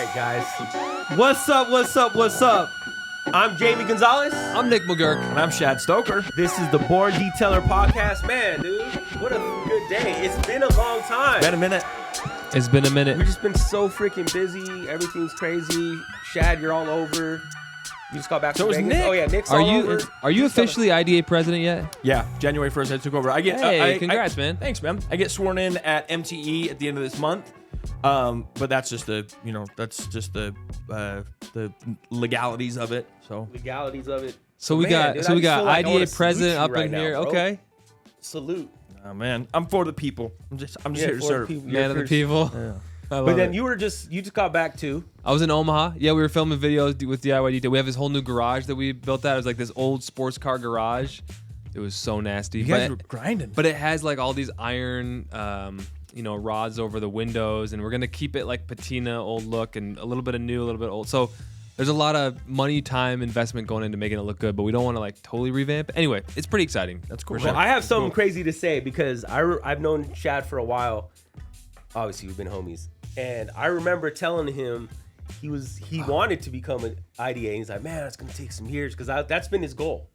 right, guys. What's up? What's up? What's up? I'm Jamie Gonzalez. I'm Nick McGurk. And I'm Shad Stoker. This is the Born Detailer podcast. Man, dude, what a good day. It's been a long time. Been a minute. It's been a minute. We've just been so freaking busy. Everything's crazy. Shad, you're all over. You just got back from Vegas. Nick. Oh, yeah, Nick's all over. Are you officially IDA president yet? Yeah, January 1st I took over. Congrats, man. Thanks, man. I get sworn in at MTE at the end of this month. But that's just the legalities of it. So Legalities of it. So we got IDA president up in here. Now, okay. Salute. oh man, I'm for the people. I'm just here to serve. Man of the people. Yeah. But then you just got back too. I was in Omaha. Yeah, we were filming videos with DIY Detail. We have this whole new garage that we built out. It was like this old sports car garage. It was so nasty. You guys were grinding. But it has like all these iron rods over the windows, and we're gonna keep it like patina old look and a little bit of new, a little bit old. So there's a lot of money, time, investment going into making it look good, but we don't want to like totally revamp it. Anyway, it's pretty exciting. That's cool. Well, I have something crazy to say because I've known Shad for a while. Obviously, we've been homies. And I remember telling him he wanted to become an IDA. And he's like, man, it's going to take some years because that's been his goal.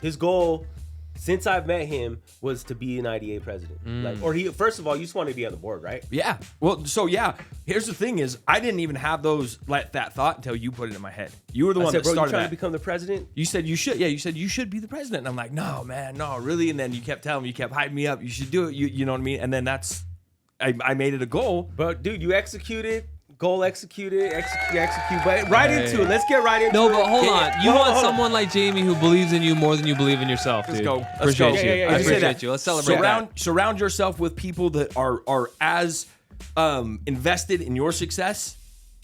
His goal since I've met him was to be an IDA president. First of all, you just wanted to be on the board, right? Yeah. Well, so yeah, here's the thing is I didn't even have that thought until you put it in my head. You were the one that started you trying that. to become the president? You said you should. Yeah, you said you should be the president. And I'm like, no, man, no, really? And then you kept telling me, you kept hyping me up. You should do it. You know what I mean? And then I made it a goal. But dude, you executed. Goal execute. But right into it. Let's get right into it. No, but hold on. You want someone like Jamie who believes in you more than you believe in yourself, dude. Let's go. Appreciate you. Yeah, I appreciate you. Let's celebrate that. Surround yourself with people that are as invested in your success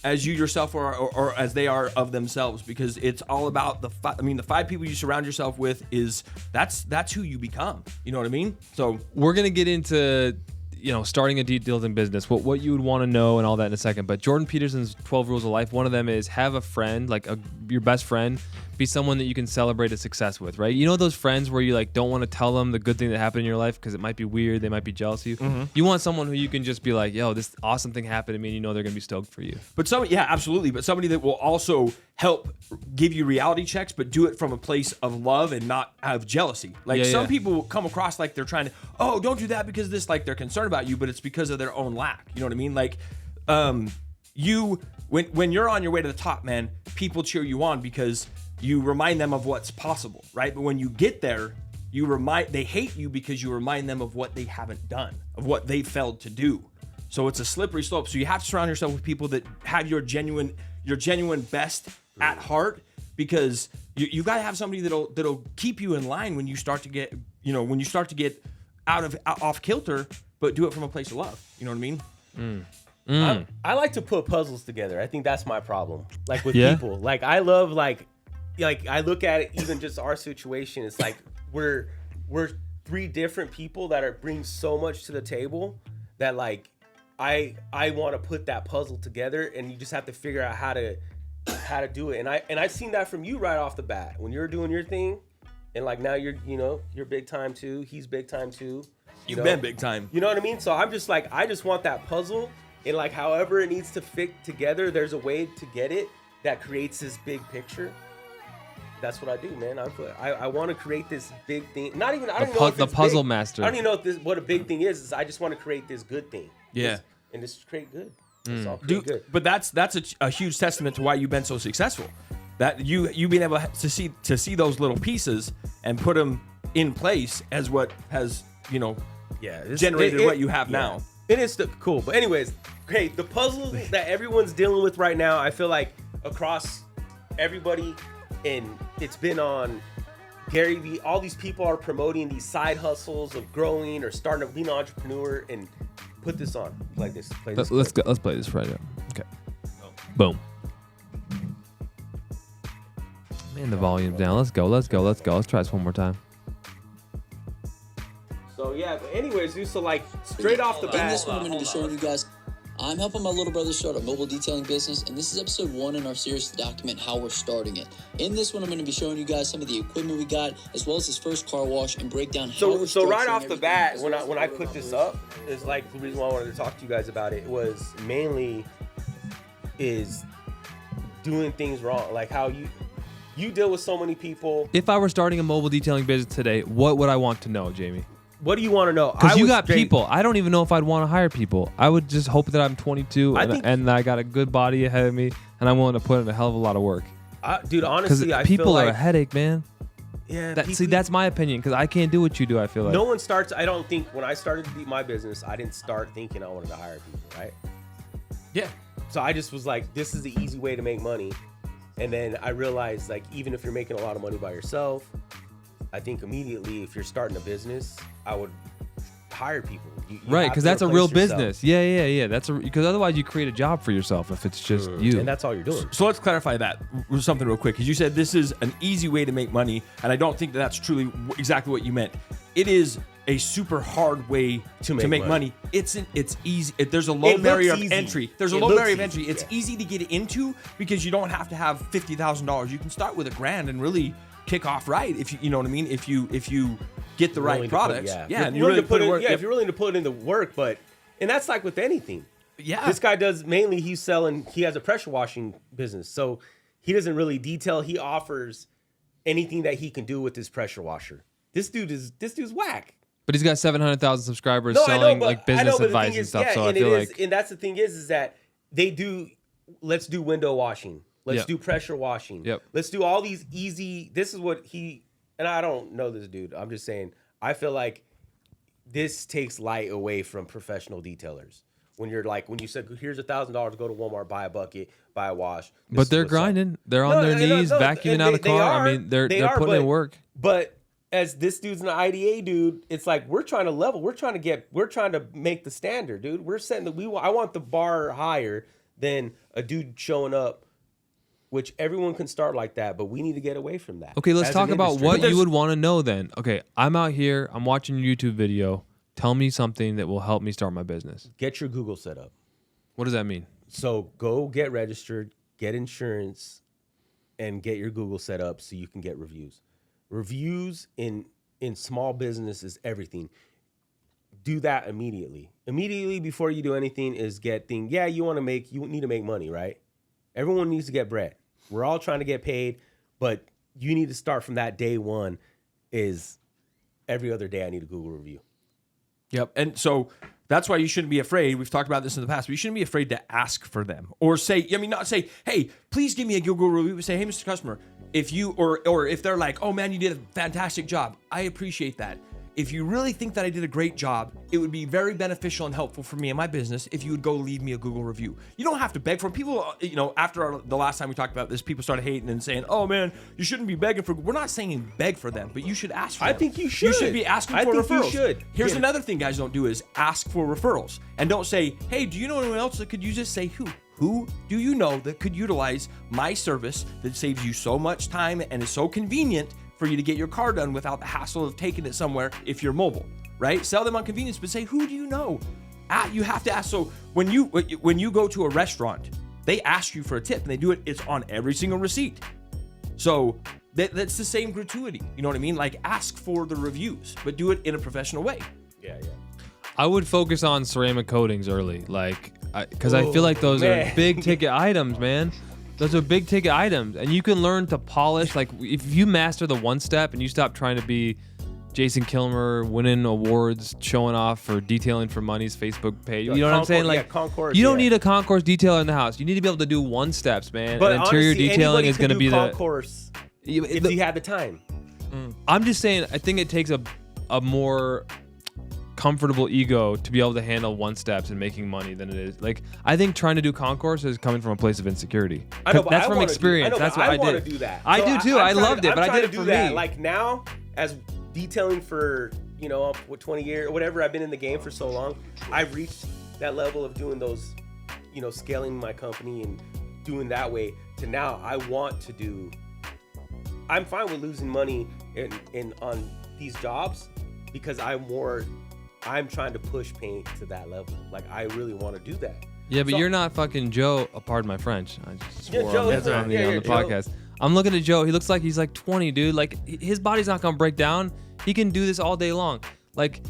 as you yourself are, or as they are of themselves, because it's all about the 5 people you surround yourself with that's who you become. You know what I mean? So we're gonna get into starting a detailing business, what you would want to know and all that in a second. But Jordan Peterson's 12 rules of life, one of them is have a friend, like your best friend, be someone that you can celebrate a success with, right? You know those friends where you like don't want to tell them the good thing that happened in your life because it might be weird, they might be jealous of you. Mm-hmm. You want someone who you can just be like, yo, this awesome thing happened to me, and you know they're gonna be stoked for you. But absolutely. But somebody that will also help give you reality checks, but do it from a place of love and not out of jealousy. Like some people will come across like they're trying to, oh, don't do that because this, like they're concerned about you, but it's because of their own lack. You know what I mean? Like, when you're on your way to the top, man, people cheer you on because you remind them of what's possible, right? But when you get there, they hate you because you remind them of what they haven't done, of what they failed to do. So it's a slippery slope. So you have to surround yourself with people that have your genuine best at heart, because you got to have somebody that'll keep you in line when you start to get off kilter, but do it from a place of love. You know what I mean? I like to put puzzles together. I think that's my problem. Like with people, like I love like I look at it, even just our situation. It's like we're 3 different people that bring so much to the table that like I want to put that puzzle together, and you just have to figure out how to do it. And I've seen that from you right off the bat when you're doing your thing, and like now you're big time too. He's big time too. You've been big time. You know what I mean? So I'm just like, I just want that puzzle, and like however it needs to fit together, there's a way to get it that creates this big picture. That's what I do, man. I want to create this big thing. I don't even know if it's puzzle big. master. I don't even know what a big thing is. I just want to create this good thing. Yeah. And just create good. It's all Dude, good. But that's a huge testament to why you've been so successful. That you being able to see those little pieces and put them in place as what has generated what you have now. It is cool. But anyways, great. The puzzle that everyone's dealing with right now, I feel like across everybody, and it's been on Gary Vee. All these people are promoting these side hustles of growing or starting to be an entrepreneur, and put this on like this. Let's play this right now. Okay. Boom. Man, the volume's down. Let's go. Let's try this one more time. So yeah, but anyways, dude, so like straight off the bat. In this one, I'm going to be showing you guys. I'm helping my little brother start a mobile detailing business, and this is episode 1 in our series to document how we're starting it. In this one, I'm going to be showing you guys some of the equipment we got, as well as his first car wash, and break down how we're So right off the everything, bat, when I put this up, is like the reason why I wanted to talk to you guys about it was mainly is doing things wrong. Like how you deal with so many people. If I were starting a mobile detailing business today, what would I want to know, Jamie? What do you want to know? Because you got people. I don't even know if I'd want to hire people. I would just hope that I'm 22 and I got a good body ahead of me, and I'm willing to put in a hell of a lot of work. Dude, honestly, I people feel are like a headache, man. Yeah. That's my opinion, because I can't do what you do, I feel like. No one starts. I don't think when I started my business, I didn't start thinking I wanted to hire people, right? Yeah. So I just was like, this is the easy way to make money. And then I realized, like, even if you're making a lot of money by yourself, I think immediately if you're starting a business, I would hire people. You right, because that's a real replace yourself. business. Yeah. Because otherwise you create a job for yourself if it's just you. And that's all you're doing. So let's clarify that with something real quick, because you said this is an easy way to make money, and I don't think that's truly exactly what you meant. It is a super hard way to make money. It's easy. There's a low barrier of entry. There's a low barrier of entry. It's easy to get into because you don't have to have $50,000. You can start with $1,000 and really kick off right. If you know what I mean. If you get the right products, and you're really put in work. If you're willing to put in the work, and that's like with anything. Yeah, this guy does mainly. He has a pressure washing business, so he doesn't really detail. He offers anything that he can do with his pressure washer. This dude's whack. But he's got 700,000 subscribers selling like business advice and stuff. So I feel like, and that's the thing is that they do. Let's do window washing. Let's do pressure washing. Yep. Let's do all these easy. This is what and I don't know this dude. I'm just saying. I feel like this takes light away from professional detailers. When you said, here's $1,000, go to Walmart, buy a bucket, buy a wash. But they're grinding. They're on their knees, vacuuming out a car. I mean, they're putting in work. But as this dude's an IDA dude, it's like we're trying to level. We're trying to make the standard, dude. We're setting I want the bar higher than a dude showing up, which everyone can start like that, but we need to get away from that. Okay, let's talk about what you would want to know then. Okay, I'm out here. I'm watching your YouTube video. Tell me something that will help me start my business. Get your Google set up. What does that mean? So go get registered, get insurance, and get your Google set up so you can get reviews. Reviews in small business is everything. Do that immediately. Immediately before you do anything is get things. Yeah, you need to make money, right? Everyone needs to get bread. We're all trying to get paid, but you need to start from that day one is every other day I need a Google review. Yep. And so that's why you shouldn't be afraid. We've talked about this in the past, but you shouldn't be afraid to ask for them or not say, hey, please give me a Google review. Say, hey, Mr. Customer, if you, or if they're like, oh man, you did a fantastic job. I appreciate that. If you really think that I did a great job, it would be very beneficial and helpful for me and my business if you would go leave me a Google review. You don't have to beg for it. People, after the last time we talked about this, people started hating and saying, oh man, you shouldn't be begging for. We're not saying beg for them, but you should ask for them. I think you should. You should be asking for referrals. You should. Here's another thing guys don't do is ask for referrals. And don't say, hey, do you know anyone else that could use this? Say who? Who do you know that could utilize my service that saves you so much time and is so convenient for you to get your car done without the hassle of taking it somewhere if you're mobile, right? Sell them on convenience, but say, who do you know? You have to ask. So when you go to a restaurant, they ask you for a tip and they do it. It's on every single receipt. So that's the same gratuity. You know what I mean? Like ask for the reviews, but do it in a professional way. Yeah. I would focus on ceramic coatings early, because I feel like those are big ticket items, man. Those are big ticket items, and you can learn to polish. Like if you master the one step and you stop trying to be Jason Kilmer, winning awards, showing off for detailing for money's Facebook page. You know what I'm saying? Like you don't need a concourse detailer in the house. You need to be able to do one steps, man. But and interior honestly, detailing is going to be concourse if you had the time. I'm just saying. I think it takes a more comfortable ego to be able to handle one steps and making money than it is. Like I think trying to do concourse is coming from a place of insecurity. I know, but that's from experience. That's what I did. want to do that. I do too. I loved it, but I did it for me. Like now, as detailing for 20 years or whatever, I've been in the game for so long. I've reached that level of doing those, scaling my company and doing that way. To now, I want to do. I'm fine with losing money in on these jobs because I'm trying to push paint to that level. Like I really want to do that. Yeah, but you're not fucking Joe. Pardon my French. I just swore Joe, on the podcast. I'm looking at Joe. He looks like he's like 20, dude. Like his body's not gonna break down. He can do this all day long. Like,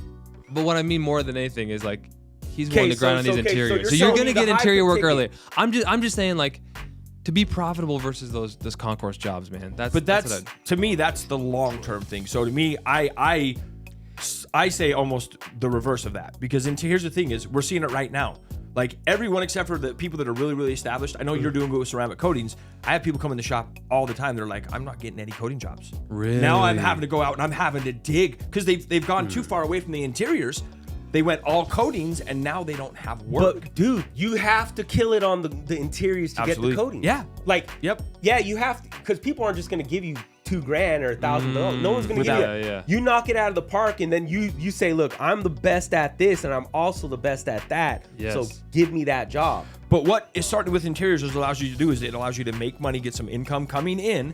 but what I mean more than anything is like he's willing to grind on these interiors. So you're gonna get interior work early. I'm just saying, like, to be profitable versus those concourse jobs, man. That's to me, that's the long-term thing. So to me, I say almost the reverse of that, because here's the thing is, we're seeing it right now. Like, everyone except for the people that are really, really established. I know you're doing good with ceramic coatings. I have people come in the shop all the time. They're like, I'm not getting any coating jobs. Really? Now I'm having to go out and I'm having to dig because they've gone too far away from the interiors. They went all coatings and now they don't have work. But dude, you have to kill it on the interiors to get the coatings. Yeah. Like, yep. Yeah, you have to, because people aren't just going to give you $2,000 or $1,000. No one's going to give you that. Yeah. You knock it out of the park, and then you say, look, I'm the best at this, and I'm also the best at that. Yes. So give me that job. But what is starting with interiors allows you to do is it allows you to make money, get some income coming in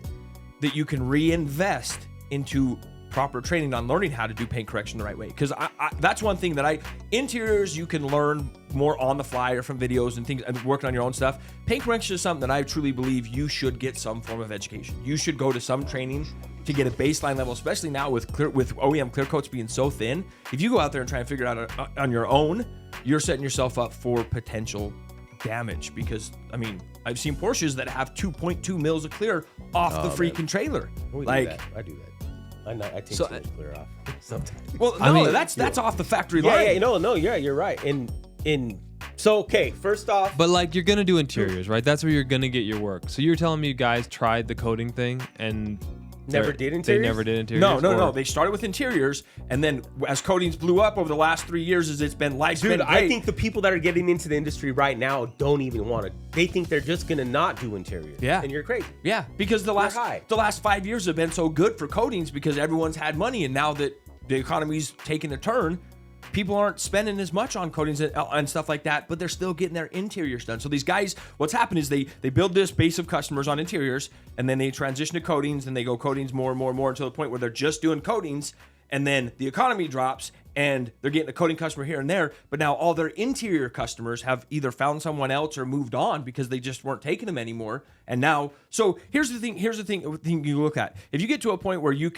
that you can reinvest into proper training on learning how to do paint correction the right way. Because that's one thing that interiors you can learn more on the fly or from videos and things and working on your own stuff. Paint correction is something that I truly believe you should get some form of education. You should go to some training to get a baseline level, especially now with OEM clear coats being so thin. If you go out there and try and figure it out on your own, you're setting yourself up for potential damage. Because I mean, I've seen Porsches that have 2.2 mils of clear off the freaking trailer. I do that. I take so much clear off sometimes. Well, no, I mean, that's off the factory line. Yeah, you're right. So okay, first off, but like, you're gonna do interiors, right? That's where you're gonna get your work. So you're telling me you guys tried the coating thing and never did interiors? They never did interiors? No. They started with interiors, and then as coatings blew up over the last 3 years, as it's been lifespan. Dude, I think the people that are getting into the industry right now don't even want to. They think they're just gonna not do interiors. Yeah, and you're crazy. Yeah, because the last 5 years have been so good for coatings because everyone's had money, and now that the economy's taking a turn, people aren't spending as much on coatings and stuff like that, but they're still getting their interiors done. So these guys, what's happened is they build this base of customers on interiors, and then they transition to coatings, and they go coatings more and more and more until the point where they're just doing coatings, and then the economy drops, and they're getting a coating customer here and there, but now all their interior customers have either found someone else or moved on because they just weren't taking them anymore. And now, so here's the thing you look at. If you get to a point where you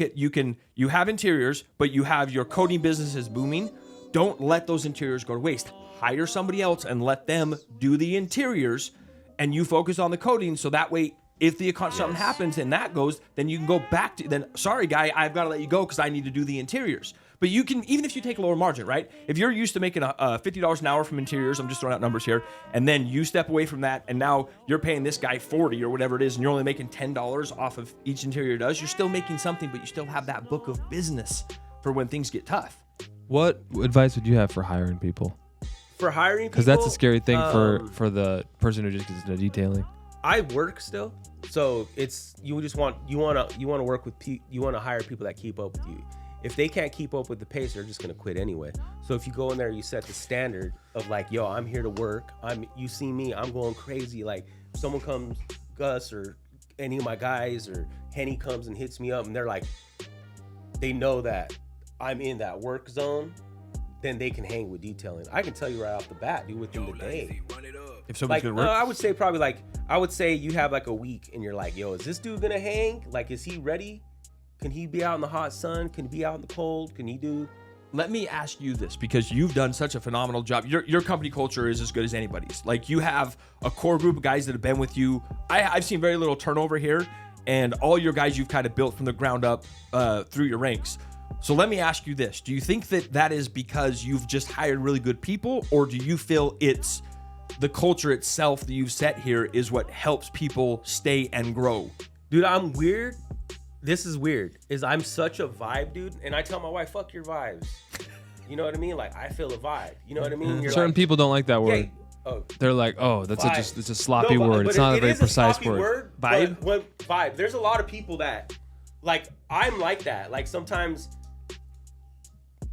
have interiors, but you have your coating business is booming, don't let those interiors go to waste. Hire somebody else and let them do the interiors, and you focus on the coating. So that way, if something happens and that goes, then you can go back to, then sorry guy, I've got to let you go because I need to do the interiors. But you can, even if you take a lower margin, right? If you're used to making $50 an hour from interiors, I'm just throwing out numbers here, and then you step away from that, and now you're paying this guy $40 or whatever it is, and you're only making $10 off of each interior does, you're still making something, but you still have that book of business for when things get tough. What advice would you have for hiring people? For hiring people? Because that's a scary thing for the person who just gets into detailing. I work still, so it's you want to work with you want to hire people that keep up with you. If they can't keep up with the pace, they're just gonna quit anyway. So if you go in there, you set the standard of like, yo, I'm here to work. You see me, I'm going crazy. Like if someone comes, Gus or any of my guys or Henny comes and hits me up, and they're like, they know that I'm in that work zone, then they can hang with detailing. I can tell you right off the bat, dude, within the day. If somebody's gonna work, I would say you have like a week, and you're like, yo, is this dude gonna hang? Like, is he ready? Can he be out in the hot sun? Can he be out in the cold? Can he do? Let me ask you this, because you've done such a phenomenal job. Your company culture is as good as anybody's. Like, you have a core group of guys that have been with you. I've seen very little turnover here, and all your guys you've kind of built from the ground up through your ranks. So let me ask you this. Do you think that is because you've just hired really good people, or do you feel it's the culture itself that you've set here is what helps people stay and grow? Dude, I'm weird. This is weird. I'm such a vibe, dude. And I tell my wife, fuck your vibes. You know what I mean? Like, I feel a vibe. You know what I mean? You're certain people don't like that word. Yeah, they're like, oh, it's a sloppy word. It's not a very precise word. Vibe? Vibe. There's a lot of people that, like, I'm like that. Like, sometimes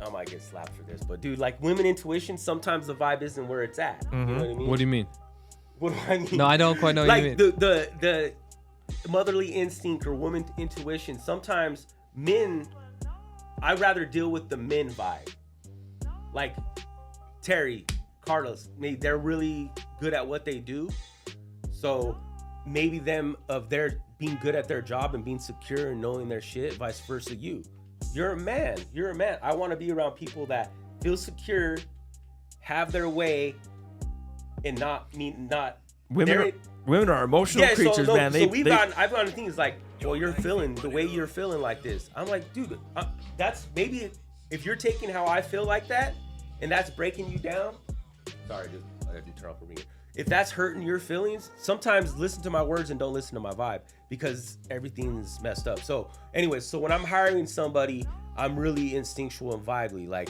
I might get slapped for this, but dude, like, women intuition, sometimes the vibe isn't where it's at. Mm-hmm. You know what I mean? What do you mean? What do I mean? No, I don't quite know what you mean. Like, the motherly instinct or woman intuition, sometimes men, I'd rather deal with the men vibe. Like Terry, Carlos, maybe they're really good at what they do. So maybe them of their being good at their job and being secure and knowing their shit, vice versa you. You're a man. I want to be around people that feel secure have their way and not. Women are emotional creatures, man. I've gotten things like, well, you're feeling the way you're feeling like this. I'm like, dude, that's maybe if you're taking how I feel like that, and that's breaking you down. Sorry, dude, I had to turn off the ringer. If that's hurting your feelings, sometimes listen to my words and don't listen to my vibe because everything's messed up. So, anyways, so when I'm hiring somebody, I'm really instinctual and vibely. Like,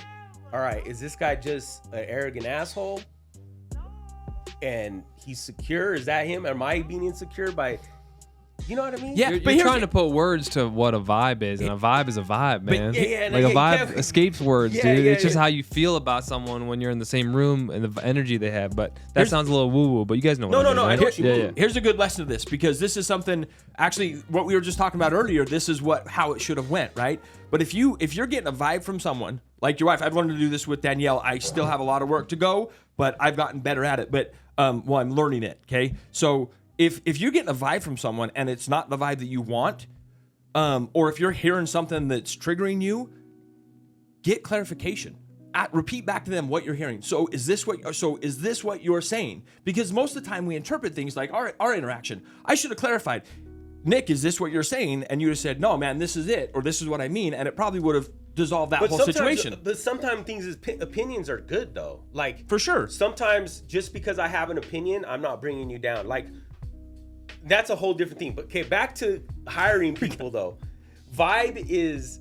all right, is this guy just an arrogant asshole? And he's secure? Is that him? Am I being insecure by, you know what I mean? Yeah, you're trying to put words to what a vibe is, and a vibe is a vibe, man. Like a vibe escapes words, dude. It's just how you feel about someone when you're in the same room and the energy they have. But that sounds a little woo-woo, but you guys know what I mean. No, I know what you mean. Here's a good lesson of this, because this is something, actually, what we were just talking about earlier, this is how it should have went, right? But if you're getting a vibe from someone, like your wife, I've learned to do this with Danielle. I still have a lot of work to go, but I've gotten better at it. But I'm learning it, okay? So if you're getting a vibe from someone and it's not the vibe that you want, or if you're hearing something that's triggering you, get clarification. Repeat back to them what you're hearing. So is this what you're saying? Because most of the time we interpret things like our interaction. I should have clarified. Nick, is this what you're saying? And you would have said, no, man, this is it, or this is what I mean, and it probably would have dissolved that whole situation. But sometimes opinions are good though. Like, for sure. Sometimes just because I have an opinion, I'm not bringing you down. Like, that's a whole different thing. But okay, back to hiring people though. Vibe is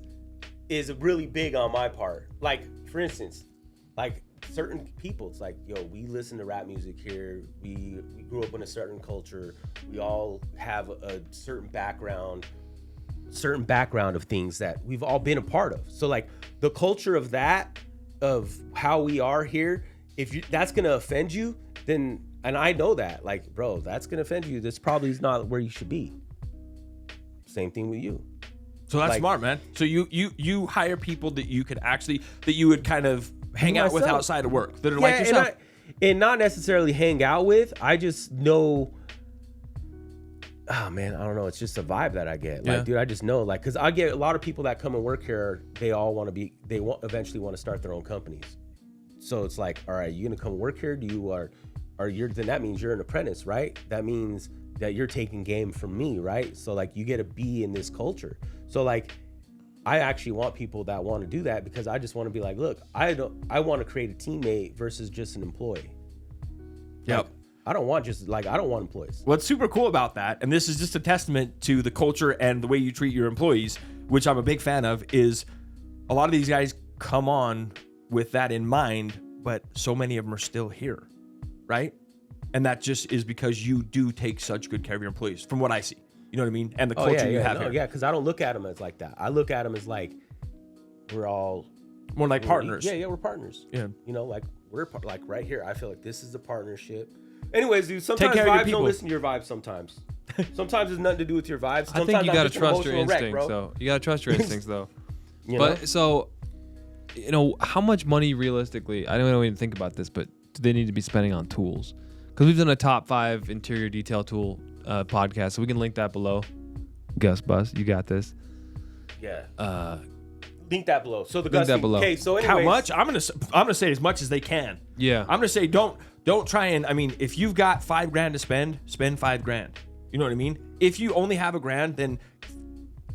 really big on my part. Like, for instance, like certain people, it's like, yo, we listen to rap music here. We grew up in a certain culture. We all have a certain background of things that we've all been a part of. So like the culture of that, of how we are here, that's gonna offend you, then, and I know that, like, bro, that's gonna offend you. This probably is not where you should be. Same thing with you. So that's smart, man. So you hire people that you could actually, that you would kind of hang out with outside of work, that are like yourself. And not necessarily hang out with. I just know, oh man, I don't know. It's just a vibe that I get. Like, dude, I just know, like, because I get a lot of people that come and work here. They all want to be. They eventually want to start their own companies. So it's like, all right, you gonna come work here? Then that means you're an apprentice, right? That means that you're taking game from me, right? So like, you get to be in this culture. So like, I actually want people that want to do that, because I just want to be like, look, I want to create a teammate versus just an employee. Yep. Like, I don't want employees. What's super cool about that, and this is just a testament to the culture and the way you treat your employees, which I'm a big fan of, is a lot of these guys come on with that in mind, but so many of them are still here, right? And that just is because you do take such good care of your employees, from what I see. You know what I mean? And the culture you have here. Yeah, because I don't look at them as like that. I look at them as like, we're all more like partners. Yeah, we're partners. Yeah. You know, like we're like right here. I feel like this is a partnership. Anyways, dude, sometimes vibes don't listen to your vibes sometimes. Sometimes it's nothing to do with your vibes. Sometimes I think you got to trust your instincts, though. You got to trust your instincts, though. So, how much money realistically, I don't even think about this, but do they need to be spending on tools? Because we've done a top 5 interior detail tool podcast, so we can link that below. Gus Bus, you got this. Yeah. Link that below. So link that below. Okay, so anyways, how much? I'm gonna say as much as they can. Yeah. I'm gonna say don't try and, I mean, if you've got $5,000 to spend $5,000. You know what I mean? If you only have $1,000, then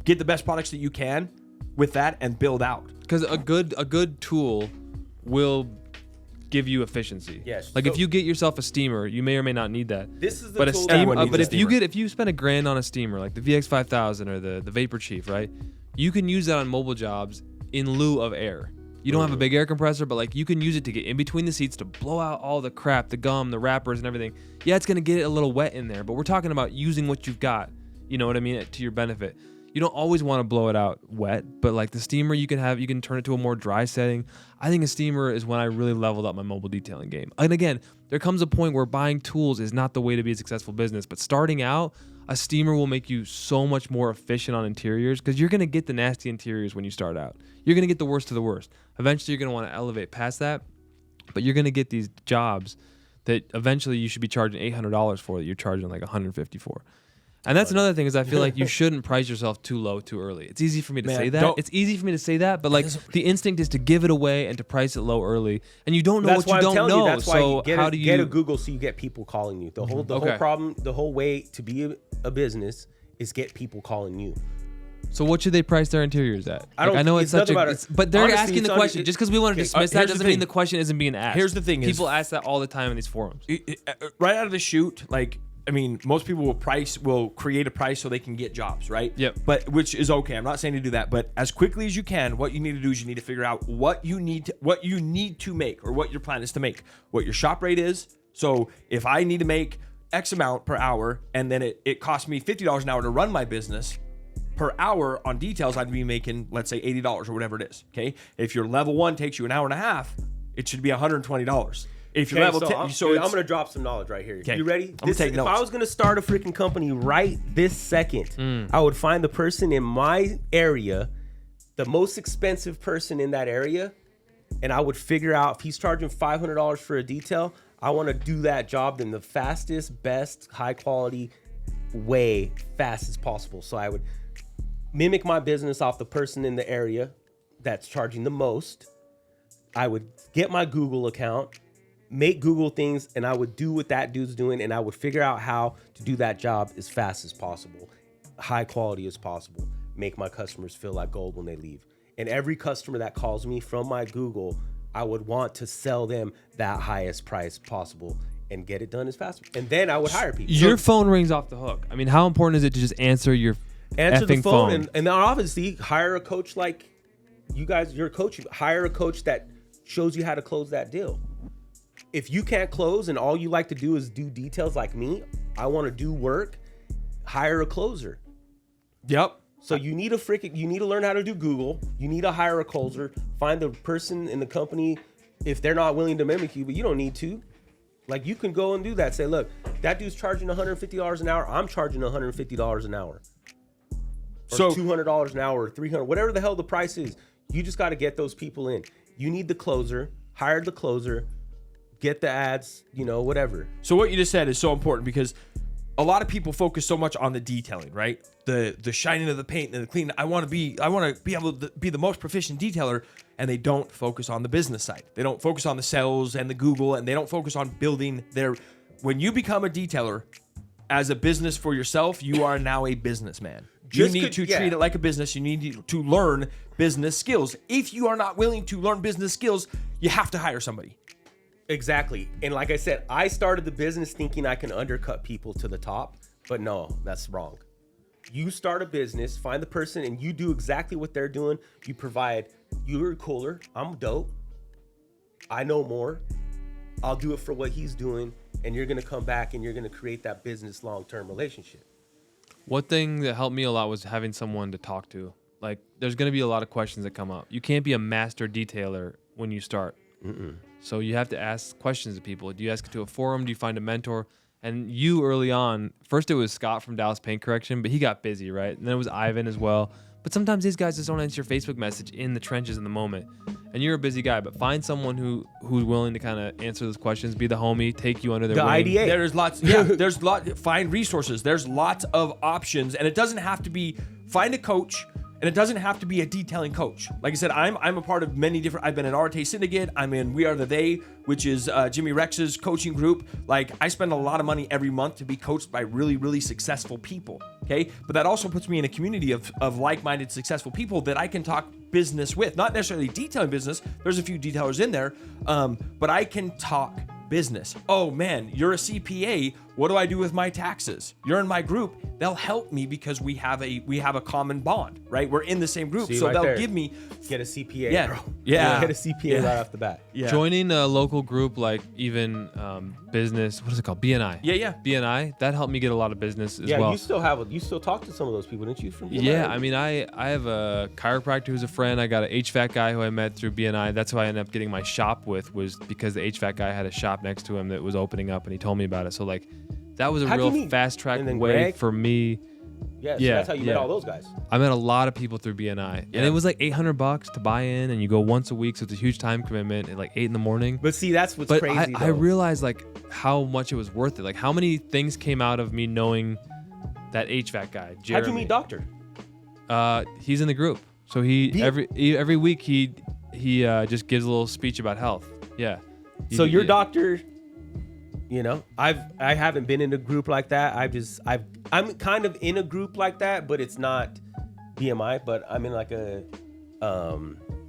get the best products that you can with that and build out. Because a good tool will give you efficiency. Yes. Like, if you get yourself a steamer, you may or may not need that. This is the but tool. But if you spend $1,000 on a steamer, like the VX5000 or the Vapor Chief, right? You can use that on mobile jobs in lieu of air. You don't have a big air compressor, but like, you can use it to get in between the seats to blow out all the crap, the gum, the wrappers, and everything. Yeah, it's gonna get it a little wet in there, but we're talking about using what you've got. You know what I mean? To your benefit. You don't always want to blow it out wet, but like the steamer, you can turn it to a more dry setting. I think a steamer is when I really leveled up my mobile detailing game. And again, there comes a point where buying tools is not the way to be a successful business, but starting out, a steamer will make you so much more efficient on interiors, because you're going to get the nasty interiors when you start out. You're going to get the worst of the worst. Eventually, you're going to want to elevate past that, but you're going to get these jobs that eventually you should be charging $800 for that you're charging like $150 for. And that's another thing is I feel like you shouldn't price yourself too low too early. It's easy for me to say that. It's easy for me to say that, but like the instinct is to give it away and to price it low early, and you don't know what you don't know. That's why so how do you get a Google so you get people calling you? The whole problem, the whole way to be a business is get people calling you. So what should they price their interiors at? I know it's such a, but they're honestly, asking the question. Just because we want to dismiss that doesn't mean the question isn't being asked. Here's the thing: people ask that all the time in these forums. Right out of the chute, like. I mean, most people will create a price so they can get jobs, right? Yep. But which is okay. I'm not saying to do that, but as quickly as you can, what you need to do is you need to figure out what you need to make, or what your plan is to make, what your shop rate is. So if I need to make X amount per hour, and then it costs me $50 an hour to run my business, per hour on details, I'd be making, let's say, $80 or whatever it is. Okay. If your level 1 takes you an hour and a half, it should be $120. If you're level 10, I'm going to drop some knowledge right here. Okay. You ready? If I was going to start a freaking company right this second, I would find the person in my area, the most expensive person in that area, and I would figure out if he's charging $500 for a detail, I want to do that job in the fastest, best, high quality way, fast as possible. So I would mimic my business off the person in the area that's charging the most. I would get my Google account, make Google things, and I would do what that dude's doing, and I would figure out how to do that job as fast as possible, high quality as possible, make my customers feel like gold when they leave. And every customer that calls me from my Google, I would want to sell them that highest price possible and get it done as fast. And then I would hire people. Your phone rings off the hook. I mean, how important is it to just answer your the phone? phone? And then obviously hire a coach like you guys, you're a coach. Hire a coach that shows you how to close that deal. If you can't close and all you like to do is do details like me, I want to do work, hire a closer. Yep. So you need to learn how to do Google. You need to hire a closer, find the person in the company if they're not willing to mimic you, but you don't need to. Like you can go and do that. Say, look, that dude's charging $150 an hour. I'm charging $150 an hour. Or so $200 an hour, or $300, whatever the hell the price is. You just got to get those people in. You need the closer, hire the closer, get the ads, whatever. So what you just said is so important because a lot of people focus so much on the detailing, right? The shining of the paint and the clean. I want to be able to be the most proficient detailer, and they don't focus on the business side. They don't focus on the sales and the Google, and they don't focus on building their. When you become a detailer as a business for yourself, you are now a businessman. You need to treat it like a business. You need to learn business skills. If you are not willing to learn business skills, you have to hire somebody. Exactly. And like I said, I started the business thinking I can undercut people to the top, but no, that's wrong. You start a business, find the person, and you do exactly what they're doing. You provide, you're cooler, I'm dope, I know more, I'll do it for what he's doing, and you're going to come back and you're going to create that business long-term relationship. One thing that helped me a lot was having someone to talk to. Like, there's going to be a lot of questions that come up. You can't be a master detailer when you start. So you have to ask questions to people. Do you ask it to a forum? Do you find a mentor? And you early on, first it was Scott from Dallas Paint Correction, but he got busy, right? And then it was Ivan as well. But sometimes these guys just don't answer your Facebook message in the trenches in the moment. And you're a busy guy, but find someone who's willing to kind of answer those questions, be the homie, take you under their wing. IDA. There's lots. Find resources. There's lots of options, and it doesn't have to be find a coach. And it doesn't have to be a detailing coach. Like I said, I'm a part of many different. I've been in Arte Syndicate. I'm in We Are the They, which is Jimmy Rex's coaching group. Like I spend a lot of money every month to be coached by really, really successful people. Okay, but that also puts me in a community of like-minded, successful people that I can talk business with. Not necessarily detailing business. There's a few detailers in there, but I can talk business. Oh man, you're a CPA. What do I do with my taxes? You're in my group. They'll help me because we have a common bond, right? We're in the same group, so they'll give me get a CPA. Yeah, bro. yeah, get a CPA right off the bat. Yeah. Joining a local group like even business, what is it called? BNI. Yeah. BNI. That helped me get a lot of business as yeah, well. you still talk to some of those people, didn't you? From BNI? Yeah, I mean, I have a chiropractor who's a friend. I got an HVAC guy who I met through BNI. That's who I ended up getting my shop with, was because the HVAC guy had a shop next to him that was opening up, and he told me about it. So like, that was a real fast track way Greg? for me. Yeah, so that's how you met all those guys. I met a lot of people through BNI, and it was like $800 to buy in, and you go once a week, so it's a huge time commitment at like 8 a.m. But see, that's what's crazy. I realized like how much it was worth it. Like how many things came out of me knowing that HVAC guy. Jeremy. How'd you meet Doctor? He's in the group, so every week he just gives a little speech about health. Yeah. So your doctor, you know, I haven't been in a group like that. I'm kind of in a group like that, but it's not BMI. But I'm in like a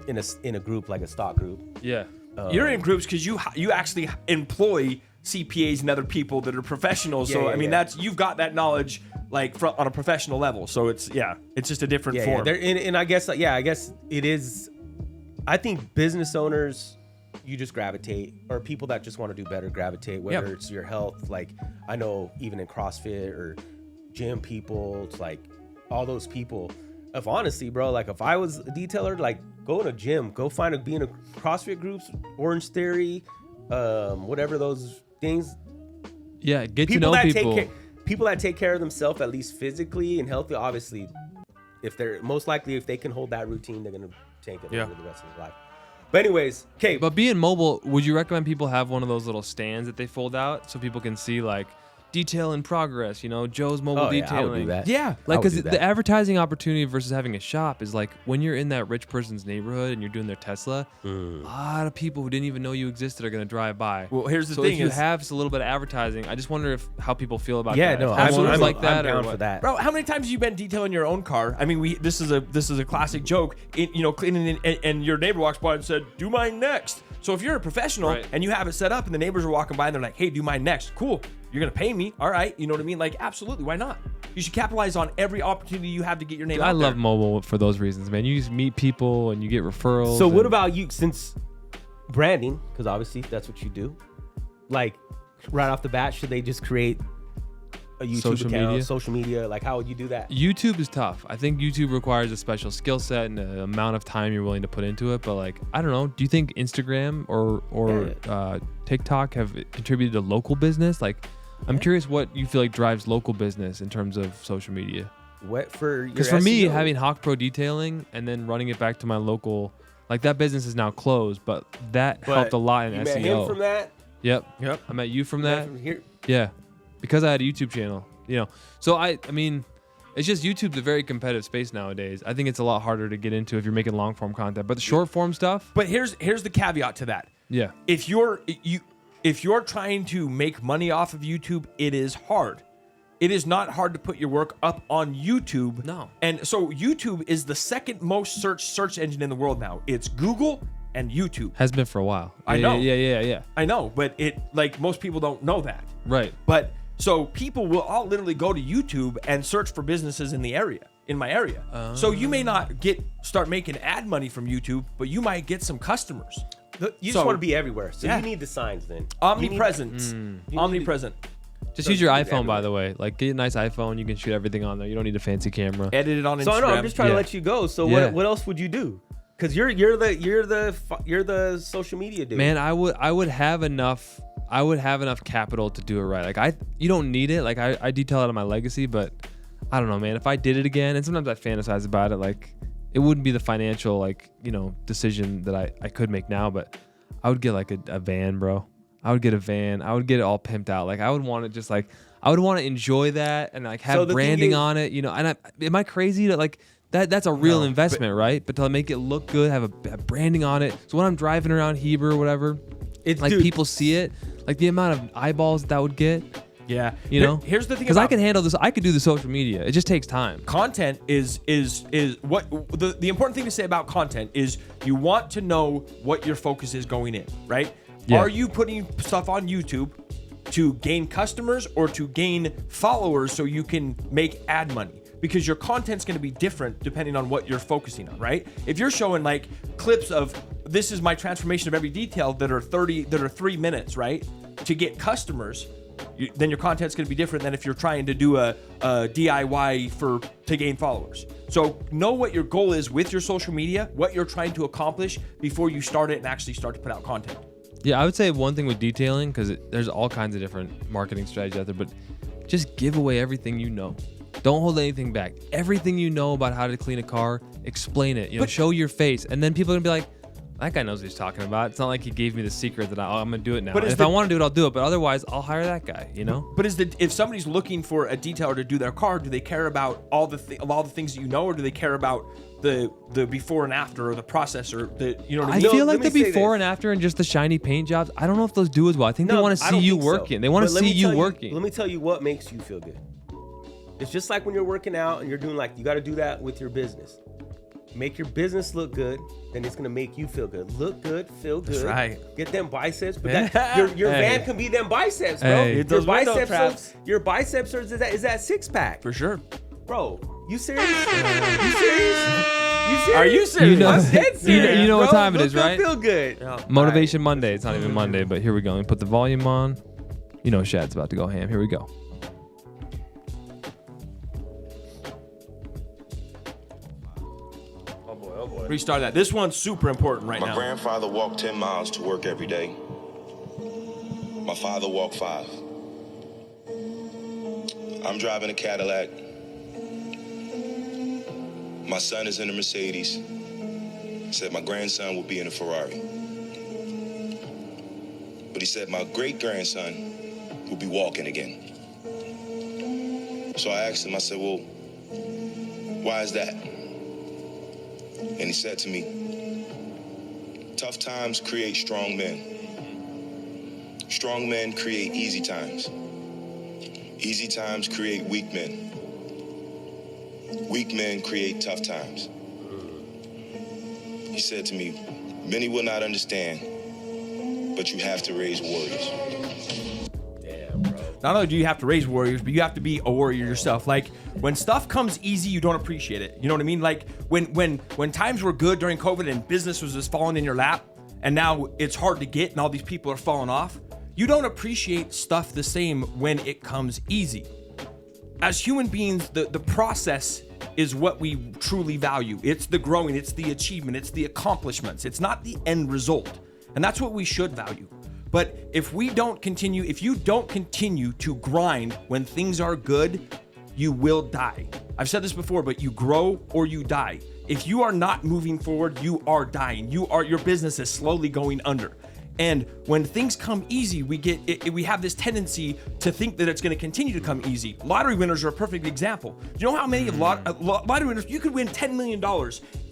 in a group, like a stock group. Yeah. You're in groups because you actually employ CPAs and other people that are professionals. So I mean, you've got that knowledge like on a professional level. So it's just a different form. Yeah. And I guess it is. I think business owners, you just gravitate, or people that just want to do better gravitate, whether it's your health. Like I know even in CrossFit or gym people, it's like all those people. If honestly, bro, like if I was a detailer, like go in a gym, be in a CrossFit groups, Orange Theory, whatever those things. Yeah, get to know people. People that take care of themselves, at least physically and healthy. Obviously, if they can hold that routine, they're gonna take it over the rest of their life. But anyways, okay. But being mobile, would you recommend people have one of those little stands that they fold out so people can see like detail in progress, you know, Joe's mobile detailing? I would do that. Yeah, like because the advertising opportunity versus having a shop is like when you're in that rich person's neighborhood and you're doing their Tesla, a lot of people who didn't even know you existed are going to drive by. Well, here's the so thing: if you have a little bit of advertising, I just wonder how people feel about that. Yeah, no, I'm like that. I'm down for that, bro. How many times have you been detailing your own car? I mean, this is a classic joke. Cleaning and your neighbor walks by and said, "Do mine next." So if you're a professional and you have it set up and the neighbors are walking by and they're like, "Hey, do mine next." Cool. You're going to pay me. All right. You know what I mean? Like, absolutely. Why not? You should capitalize on every opportunity you have to get your name out there. I love mobile for those reasons, man. You just meet people and you get referrals. So what about you, since branding, because obviously that's what you do, like right off the bat, should they just create a YouTube account, social media? Like, how would you do that? YouTube is tough. I think YouTube requires a special skill set and the amount of time you're willing to put into it. But like, I don't know. Do you think Instagram or TikTok have contributed to local business? Like, I'm curious what you feel like drives local business in terms of social media. Because for me, having Hawk Pro Detailing and then running it back to my local, like that business is now closed, but that helped a lot in SEO. Met him from that? Yep. I met you from that. From here? Yeah. Because I had a YouTube channel, you know. So I mean, it's just YouTube's a very competitive space nowadays. I think it's a lot harder to get into if you're making long form content. But the short form stuff. But here's the caveat to that. Yeah. If you're trying to make money off of YouTube, it is hard. It is not hard to put your work up on YouTube. No. And so YouTube is the second most search engine in the world now. It's Google and YouTube. Has been for a while. I know. Yeah. I know, but most people don't know that. Right. But so people will all literally go to YouTube and search for businesses in my area. So you may not start making ad money from YouTube, but you might get some customers. You just want to be everywhere. So you need the signs then. Omnipresence. Omnipresent. Just use your iPhone, by the way. Like, get a nice iPhone. You can shoot everything on there. You don't need a fancy camera. Edit it on Instagram. So I know. I'm just trying to let you go. So what else would you do? Because you're the social media dude. Man, I would have enough. I would have enough capital to do it right. Like you don't need it. Like I detail out of my legacy, but I don't know, man. If I did it again, and sometimes I fantasize about it, like it wouldn't be the financial decision that I could make now, but I would get like a van, bro. I would get a van. I would get it all pimped out. Like I would want to I would want to enjoy that and like have branding on it, you know. And am I crazy to like that? That's a real investment, right? But to make it look good, have branding on it. So when I'm driving around Heber or whatever, it's like people see it, like the amount of eyeballs that would get. Yeah, you know. Here's the thing, because I can handle this. I could do the social media. It just takes time. Content is what the important thing to say about content is you want to know what your focus is going in, right? Yeah. Are you putting stuff on YouTube to gain customers or to gain followers so you can make ad money? Because your content's going to be different depending on what you're focusing on, right? If you're showing like clips of this is my transformation of every detail that are 3 minutes, right? To get customers, then your content's going to be different than if you're trying to do a DIY to gain followers. So know what your goal is with your social media, what you're trying to accomplish before you start it and actually start to put out content. Yeah, I would say one thing with detailing, because there's all kinds of different marketing strategies out there, but just give away everything you know. Don't hold anything back. Everything you know about how to clean a car, explain it. Show your face, and then people are gonna be like, That guy knows what he's talking about. It's not like he gave me the secret that I'm going to do it now. But And if I want to do it, I'll do it. But otherwise, I'll hire that guy, you know? But if somebody's looking for a detailer to do their car, do they care about all the things that you know, or do they care about the before and after, or the process, or the, you know what I I mean? feel like let the me say before this. and after and just the shiny paint jobs, I don't know if those do as well. I think they No, want to I see don't you think so. working. They want to But let see me you tell working. Let me tell you what makes you feel good. It's just like when you're working out and you're doing you got to do that with your business. Make your business look good, then it's gonna make you feel good. Look good, feel good. That's right. Get them biceps, but your van can be them biceps, bro. Hey. Your Those window biceps, traps. your biceps is that six pack, For sure. bro. You serious? You serious? You serious? Are you serious? You know- I'm dead serious. you know what bro. time it Look is, good, right? Feel good. Motivation Monday. It's not even Monday, but here we go. Let me put the volume on. You know Shad's about to go ham. Here we go. Restart that. This one's super important right My now. grandfather walked 10 miles to work every day. My father walked 5. I'm driving a Cadillac. My son is in a Mercedes. Said my grandson will be in a Ferrari. But he said my great-grandson will be walking again. So I asked him, I said, well, why is that? And he said to me, tough times create strong men. Strong men create easy times. Easy times create weak men. Weak men create tough times. He said to me, many will not understand, but you have to raise warriors. Damn, bro. Not only do you have to raise warriors, but you have to be a warrior yourself. Like, when stuff comes easy, you don't appreciate it. You know what I mean? Like, when times were good during COVID and business was just falling in your lap, and now it's hard to get and all these people are falling off, you don't appreciate stuff the same when it comes easy. As human beings, the process is what we truly value. It's the growing, it's the achievement, it's the accomplishments. It's not the end result. And that's what we should value. But if you don't continue to grind when things are good, you will die. I've said this before, but you grow or you die. If you are not moving forward, you are dying. Your business is slowly going under. And when things come easy, we have this tendency to think that it's going to continue to come easy. Lottery winners are a perfect example. Do you know how many lottery winners, you could win $10 million,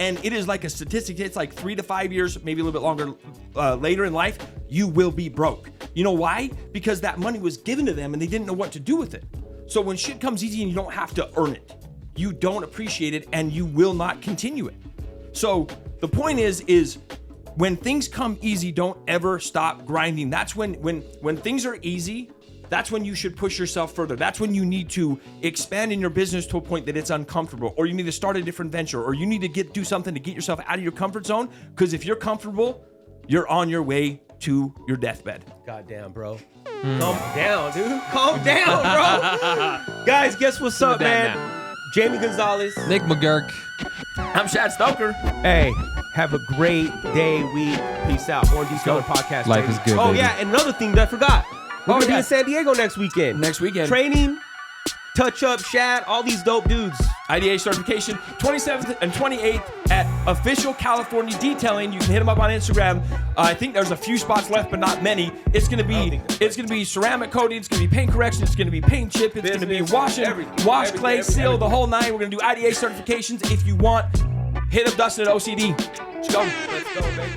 and it is like a statistic, it's like 3 to 5 years, maybe a little bit longer later in life, you will be broke. You know why? Because that money was given to them and they didn't know what to do with it. So when shit comes easy and you don't have to earn it, you don't appreciate it and you will not continue it. So the point is when things come easy, don't ever stop grinding. That's when things are easy, that's when you should push yourself further. That's when you need to expand in your business to a point that it's uncomfortable, or you need to start a different venture, or you need to do something to get yourself out of your comfort zone. Because if you're comfortable, you're on your way to your deathbed. Goddamn, bro. Calm down, dude. Calm down, bro. Guys, guess what's up, man? Jamie Gonzalez. Nick McGurk. I'm Shad Stoker. Hey, have a great day, week. Peace out. Born Detailer Podcast. Life baby. is good, Oh, baby. yeah, and another thing that I forgot. We're going to be yeah. in San Diego next weekend. Next weekend. Training, touch up, Shad, all these dope dudes. IDA certification, 27th and 28th at Official California Detailing. You can hit them up on Instagram. I think there's a few spots left, but not many. It's gonna be ceramic coating. It's gonna be paint correction. It's gonna be paint chip. It's gonna be washing, wash, clay, seal, the whole nine. We're gonna do IDA certifications. If you want, hit up Dustin at OCD. Let's go. Let's go, baby.